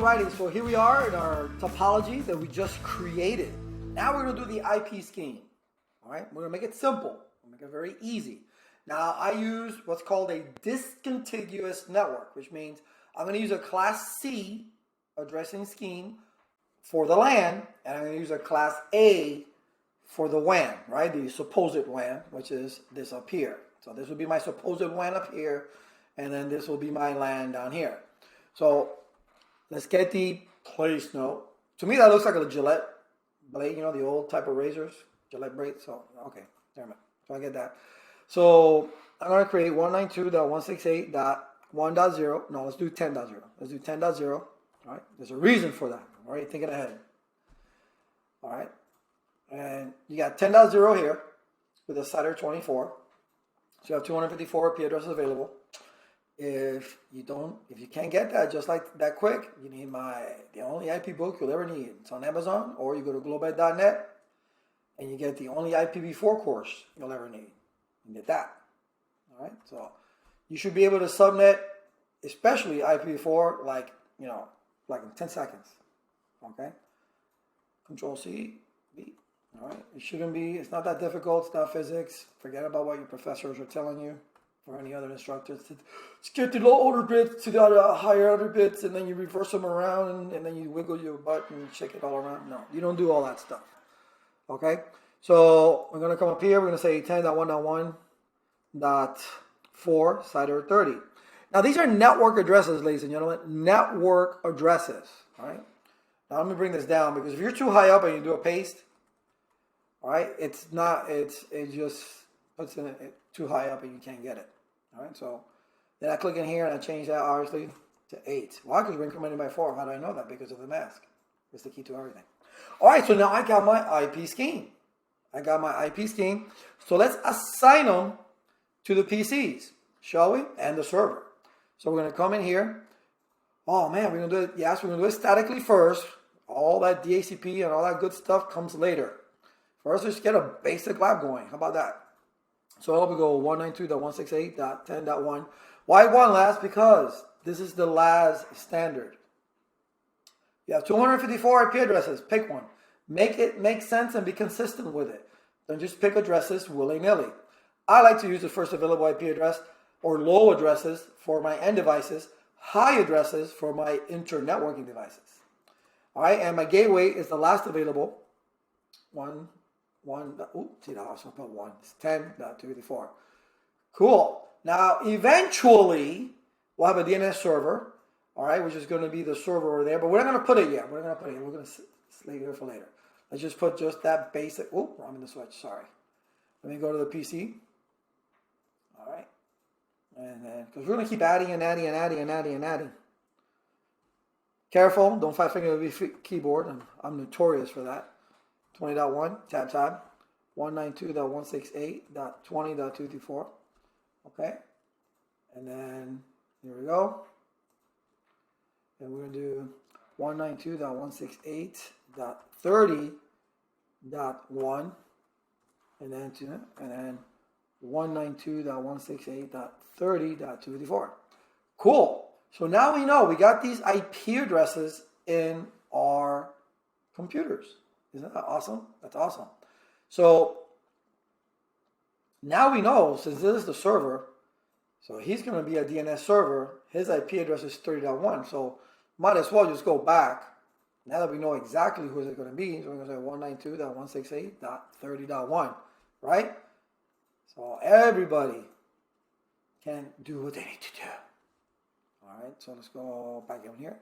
Alrighty, so here we are in our topology that we just created. Now we're going to do the IP scheme. Alright, we're going to make it simple. We'll make it very easy. Now I use what's called a discontiguous network, which means I'm going to use a class C addressing scheme for the LAN, and I'm going to use a class A for the WAN, right? The supposed WAN, which is this up here. So this would be my supposed WAN up here, and then this will be my LAN down here. So let's get the place note. To me, that looks like a Gillette blade, you know, the old type of razors, Gillette blade. So, okay, damn it. So I get that. So I'm going to create 192.168.1.0. No, let's do 10.0. Let's do 10.0. All right, there's a reason for that. All right, thinking ahead. All right, and you got 10.0 here with a CIDR 24. So you have 254 IP addresses available. If you can't get that just like that quick, you need the only IP book you'll ever need. It's on Amazon, or you go to globed.net and you get the only IPv4 course you'll ever need. You get that. All right, so you should be able to subnet, especially IPv4, like in 10 seconds. Okay, Control C, V. All right, it's not that difficult. It's not physics. Forget about what your professors are telling you or any other instructors. Just get the low order bits to the higher order bits, and then you reverse them around, and then you wiggle your butt and shake it all around. No, you don't do all that stuff. Okay, so we're going to come up here. We're going to say 10.1.1.4 CIDR 30. Now these are network addresses, ladies and gentlemen. Network addresses. All right. Now let me bring this down, because if you're too high up and you do a paste, all right, it just puts it too high up and you can't get it. All right, so then I click in here and I change that obviously to 8. Why? Because we're incrementing by 4. How do I know that? Because of the mask. It's the key to everything. All right, so now I got my IP scheme. So let's assign them to the PCs, shall we? And the server. So we're going to come in here. Oh man, we're going to do it. Yes, we're going to do it statically first. All that DHCP and all that good stuff comes later. First, let's get a basic lab going. How about that? So we go 192.168.10.1. Why one last? Because this is the LAS standard. You have 254 IP addresses. Pick one. Make it make sense and be consistent with it. Don't just pick addresses willy-nilly. I like to use the first available IP address or low addresses for my end devices, high addresses for my inter-networking devices. All right, and my gateway is the last available. See, I also put 1. It's 10.254. Cool. Now, eventually, we'll have a DNS server, all right, which is going to be the server over there, but we're not going to put it yet. We're going to slave it for later. Let's just put just that basic. Oh, I'm in the switch. Sorry. Let me go to the PC. All right. And then, because we're going to keep adding and adding and adding and adding and adding. Careful. Don't five-finger the keyboard. I'm notorious for that. 20.1, tab, 192.168.20.234. Okay, and then here we go. And we're going to do 192.168.30.1, and then 192.168.30.254. Cool. So now we know we got these IP addresses in our computers. Isn't that awesome? That's awesome. So now we know, since this is the server, so he's going to be a DNS server. His IP address is 30.1. So might as well just go back. Now that we know exactly who it's going to be, so we're going to say 192.168.30.1, right? So everybody can do what they need to do. All right, so let's go back in here.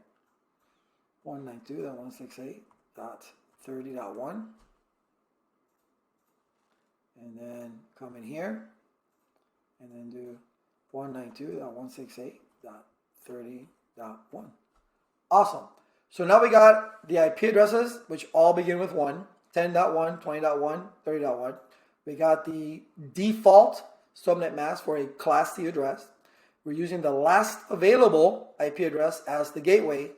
192.168.30.1, and then come in here and then do 192.168.30.1. Awesome. So now we got the IP addresses, which all begin with 1, 10.1, 20.1, 30.1. We got the default subnet mask for a class C address. We're using the last available IP address as the gateway,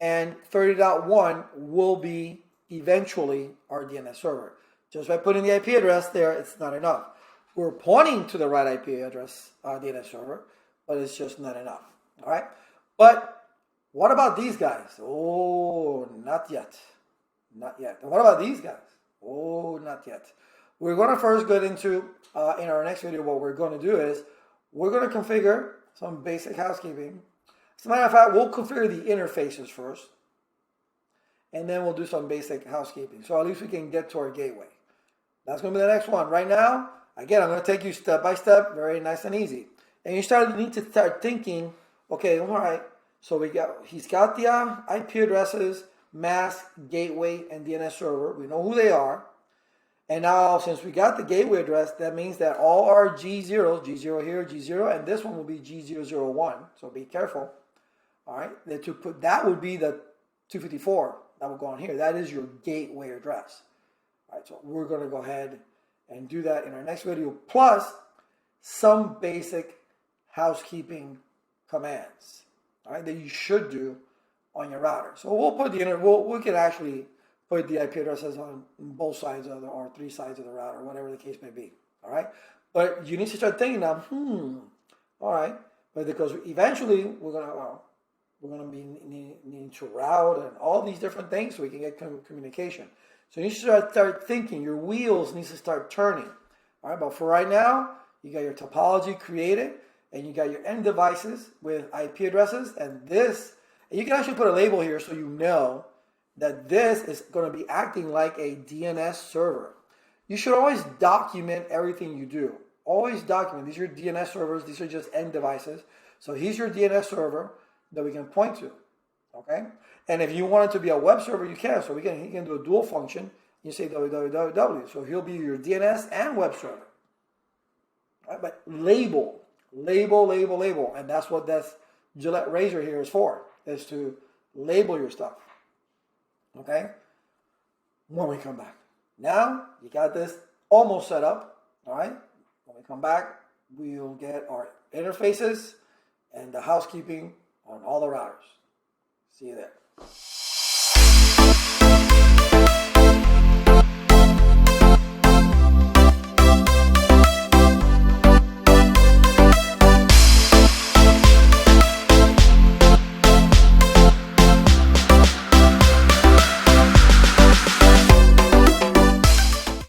and 30.1 will be eventually our DNS server. Just by putting the IP address there, it's not enough. We're pointing to the right IP address DNS server, but it's just not enough. All right, but What about these guys? Oh, not yet. Not yet. And what about these guys? Oh, not yet. We're going to first get into, in our next video, what we're going to do is, we're going to configure some basic housekeeping. As a matter of fact, we'll configure the interfaces first, and then we'll do some basic housekeeping. So at least we can get to our gateway. That's going to be the next one. Right now, again, I'm going to take you step by step, very nice and easy. And you need to start thinking, okay, all right, so he's got the IP addresses, mask, gateway, and DNS server. We know who they are. And now, since we got the gateway address, that means that all our G0 here, G0, and this one will be G001. So be careful. All right, that would be the 254 that will go on here. That is your gateway address. All right, so we're going to go ahead and do that in our next video, plus some basic housekeeping commands, all right, that you should do on your router. So we'll put we can actually put the IP addresses on both sides of or three sides of the router, whatever the case may be. All right, but you need to start thinking now. All right, but because eventually we're gonna be needing to route and all these different things so we can get communication. So you need to start thinking. Your wheels need to start turning. All right, but for right now, you got your topology created, and you got your end devices with IP addresses, and you can actually put a label here so you know that this is going to be acting like a DNS server. You should always document everything you do. Always document. These are your DNS servers. These are just end devices. So here's your DNS server that we can point to. Okay? And if you want it to be a web server, you can. So he can do a dual function. You say www. So he'll be your DNS and web server. All right? But label. And that's what this Gillette razor here is for, is to label your stuff. Okay? When we come back. Now, you got this almost set up. All right? When we come back, we'll get our interfaces and the housekeeping on all the routers. See you there.